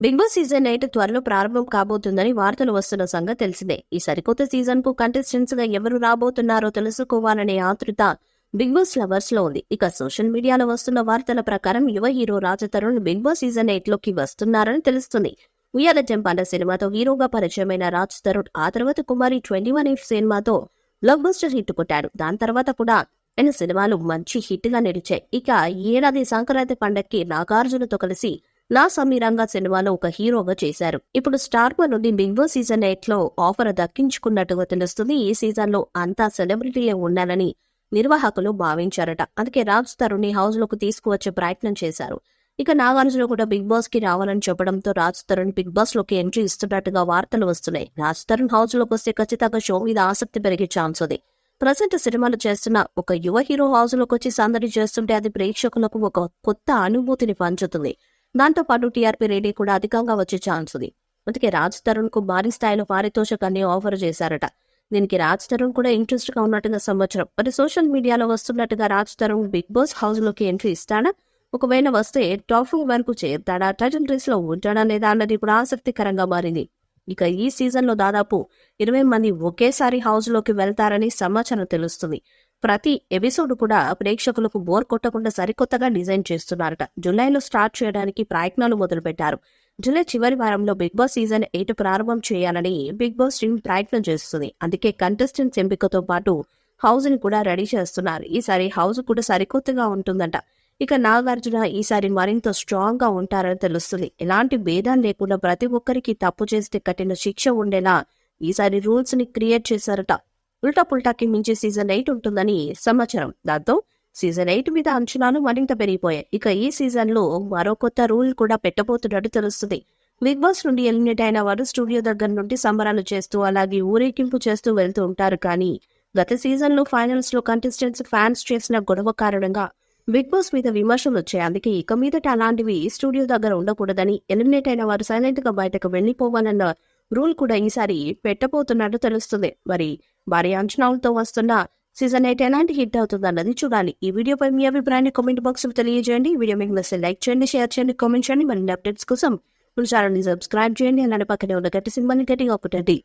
Big Boss season 8 త్వరలో ప్రారంభం కాబోతుందని వార్తలు వస్తున్న సంగతి తెలిసిందే. ఈ సరికొత్త సీజన్ కు కంటెస్టెంట్స్ గా ఎవరు రాబోతున్నారో తెలుసుకోవాలనే ఆతృత బిగ్ బాస్ లవర్స్ లో ఉంది. ఇక సోషల్ మీడియాలో వస్తున్న వార్తల ప్రకారం యువ hero Raj Tarun Bigg Boss season 8 లోకి వస్తున్నారని తెలుస్తుంది. ఉయ్యాల జంపాల సినిమాతో హీరోగా పరిచయమైన రాజ్ తరుణ్ ఆ తర్వాత కుమారి 21 సినిమాతో బ్లాక్ బస్టర్ హిట్ కొట్టాడు. దాని తర్వాత కూడా ఆయన సినిమాలు మంచి హిట్ గా నిలిచాయి. ఇక ఈ ఏడాది సంక్రాంతి పండక్కి నాగార్జునతో కలిసి నా సమీరంగా సినిమాలో ఒక హీరోగా చేశారు. ఇప్పుడు స్టార్ మా నుండి బిగ్ బాస్ సీజన్ 8 లో ఆఫర్ దక్కించుకున్నట్టుగా తెలుస్తుంది. ఈ సీజన్ లో అంతా సెలబ్రిటీయే ఉండాలని నిర్వాహకులు భావించారట. అందుకే రాజ్ తరుణ్ ని హౌస్ లోకి తీసుకువచ్చే ప్రయత్నం చేశారు. ఇక నాగార్జున కూడా బిగ్ బాస్ కి రావాలని చెప్పడంతో రాజ్ తరుణ్ బిగ్ బాస్ లోకి ఎంట్రీ ఇస్తున్నట్టుగా వార్తలు వస్తున్నాయి. రాజ్ తరుణ్ హౌస్ లోకి వస్తే ఖచ్చితంగా షో మీద ఆసక్తి పెరిగే ఛాన్స్ ఉంది. ప్రజెంట్ సినిమాలు చేస్తున్న ఒక యువ హీరో హౌస్ లోకి వచ్చి సందడి చేస్తుంటే అది ప్రేక్షకులకు ఒక కొత్త అనుభూతిని పంచుతుంది. దాంతో పాటు టీఆర్పీ రేటింగ్ కూడా అధికంగా వచ్చే ఛాన్స్ ఉంది. అందుకే రాజ్ తరుణ్ కు భారీ స్థాయిలో పారితోషికాన్ని ఆఫర్ చేశారట. దీనికి రాజ్ తరుణ్ కూడా ఇంట్రెస్ట్ గా ఉన్నట్టుగా సమాచారం. మరి సోషల్ మీడియాలో వస్తున్నట్టుగా Raj Tarun Bigg Boss house లోకి ఎంట్రీ ఇస్తాడా? ఒకవేళ వస్తే టాప్ 4 వరకు చేరుతాడా? టైటిల్ రేస్ లో ఉంటాడా లేదా అన్నది కూడా ఆసక్తికరంగా మారింది. ఇక ఈ సీజన్ లో దాదాపు 20 మంది ఒకేసారి హౌస్ లోకి వెళ్తారని సమాచారం తెలుస్తుంది. ప్రతి ఎపిసోడ్ కూడా ప్రేక్షకులకు బోర్ కొట్టకుండా సరికొత్తగా డిజైన్ చేస్తున్నారట. జూలైలో స్టార్ట్ చేయడానికి ప్రయత్నాలు మొదలుపెట్టారు. జూలై చివరి వారంలో బిగ్ బాస్ సీజన్ 8 ప్రారంభం చేయాలని బిగ్ బాస్ టీం ప్రయత్నం చేస్తుంది. అందుకే కంటెస్టెంట్స్ ఎంపికతో పాటు హౌస్ ని కూడా రెడీ చేస్తున్నారు. ఈసారి హౌస్ కూడా సరికొత్తగా ఉంటుందంట. ఇక నాగార్జున ఈసారి మరింత స్ట్రాంగ్ గా ఉంటారని తెలుస్తుంది. ఎలాంటి భేదాలు లేకుండా ప్రతి ఒక్కరికి తప్పు చేస్తే కఠిన శిక్ష ఉండేలా ఈసారి రూల్స్ ని క్రియేట్ చేశారట. ఉల్టా పుల్టాకి మించి సీజన్ 8 ఉంటుందని సమాచారం. దాంతో సీజన్ 8 మీద అంచనాలు మరింత పెరిగిపోయాయి. ఇక ఈ సీజన్ లో మరో కొత్త రూల్ కూడా పెట్టబోతున్నట్టు తెలుస్తుంది. బిగ్ బాస్ నుండి ఎలిమినేట్ అయిన వారు స్టూడియో దగ్గర నుండి సంబరాలు చేస్తూ అలాగే ఊరేగింపు చేస్తూ వెళ్తూ ఉంటారు. కానీ గత సీజన్ లో ఫైనల్స్ లో కంటెస్టెంట్స్ ఫ్యాన్స్ చేసిన గొడవ కారణంగా బిగ్ బాస్ మీద విమర్శలు వచ్చాయి. అందుకే ఇక మీదట అలాంటివి స్టూడియో దగ్గర ఉండకూడదని ఎలిమినేట్ అయిన వారు సైలెంట్ గా బయటకు వెళ్లిపోవాలన్న రూల్ కూడా ఈసారి పెట్టబోతున్నట్టు తెలుస్తుంది. మరి భారీ అంచనాలతో వస్తున్న సీజన్ 8 ఎలాంటి హిట్ అవుతుందన్నది చూడాలి. ఈ వీడియోపై మీ అభిప్రాయాన్ని కామెంట్ బాక్స్ లో తెలియజేయండి. ఈ వీడియో మీకు నచ్చితే లైక్ చేయండి, షేర్ చేయండి, కామెంట్ చేయండి. మరిన్ని అప్డేట్స్ కోసం ఛానల్ ని సబ్స్క్రైబ్ చేయండి. అలానే పక్కనే ఉన్న గట్టి సింబల్ ని గట్టిగా కొట్టండి.